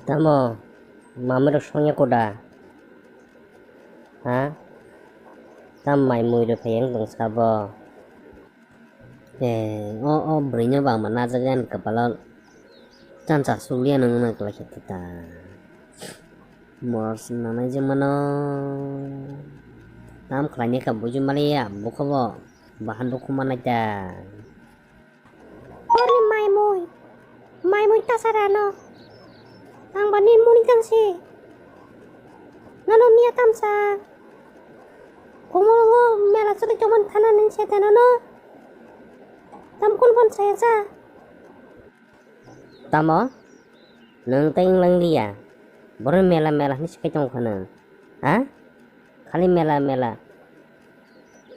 Tamo, mamero sonya koda. Ha? Tam mai mui được phèn bằng sabo. Berinya bang mana jangan kepala. Canca sulian nang kelas kita. Mos nana jemano. Tam kelanya kabuju malia, buka bo. Bahan dokumen aja. Ori mai mui tasarano. Ang banin muni kan si. Nano niya tamsa. Kumulgo mela sudah cuman kanan setan no. Tam kun pun saya sa. Tamo, nang tayong lang dia. Baru mela ni sekecong kanan. Ha? Kali mela.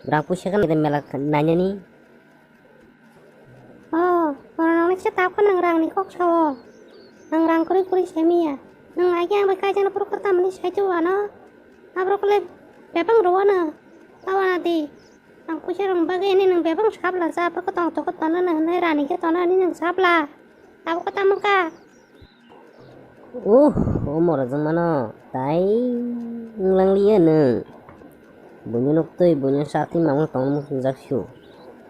Berapa sih kan kita mela nanya nih? Oh, orang ni saya tahu kan nang ni kok sawo. Nang kuri semia. Nang lagi yang berkajian perlu ketemu ni saya coba no. Abro kule bebang ruana. Tawa nanti. Nang kusir nang bagai ini nang bebang sabla sa apa ketong tokot tanah nang rani ke tanah ni nang sabla. Tahu ketemu ka? Umur zaman tai lang lian ne. Bunyi nuktui bunyi sakti mamu tong mu jakshu.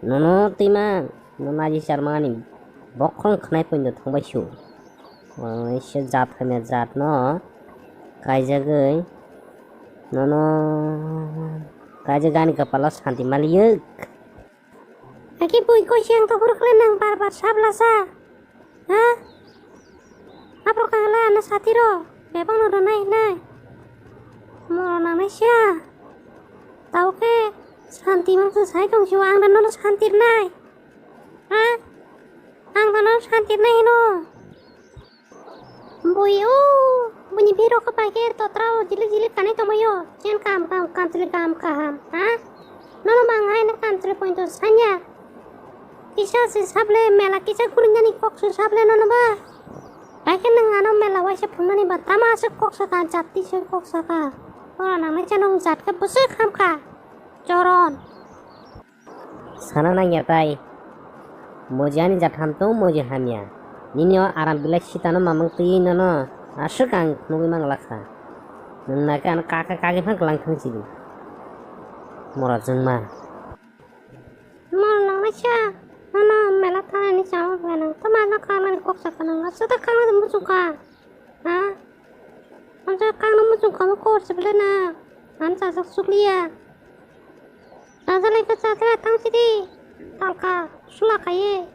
Nono tima nono aji sharma ni bokrong khnai pun jo thong baishu. Isya jat kene jat no kai jagai nono kai jagani kepala santi maliuk. Aki bui ko siang to pur kle nang bar sabla sa. Ha? Apa kala anak satiro? Bebang no nai. Mau nang nesya. Tahu ke santi maksud saya dong siwang dan nono santir nai. Ha? Ang nono santir nai no. Bunyi biru ke pakai to trau jili kane to moyo. Jan kam tuli kam. Ha? Nono mangai na kam tuli point to sanya. Kisah si sable mela kisah kulinya ni kok si sable nono ba. Pakai nang ano mela wajah punna ni ba tama se kok saka jati se kok saka. Oh nang na chanong jat ke busuk kam ka. Coron. Sana nang yatai. Mojani jatham to moje hamya. Ninyo aram bilak sitano mamang tuyi nono. Asukang nugi mang laksa. Naka kaka kage phang lang thang sili. Mora jungma. Mau nang nasya. Mana mela tanah ni sama kena. Tamana kana ni kok saka nang. Sudah kana temu suka. Ha? Ansa kana mu suka mu kor sebelah. Ansa suklia. Nasa lagi ke sana tang sini. Talka sulak aye.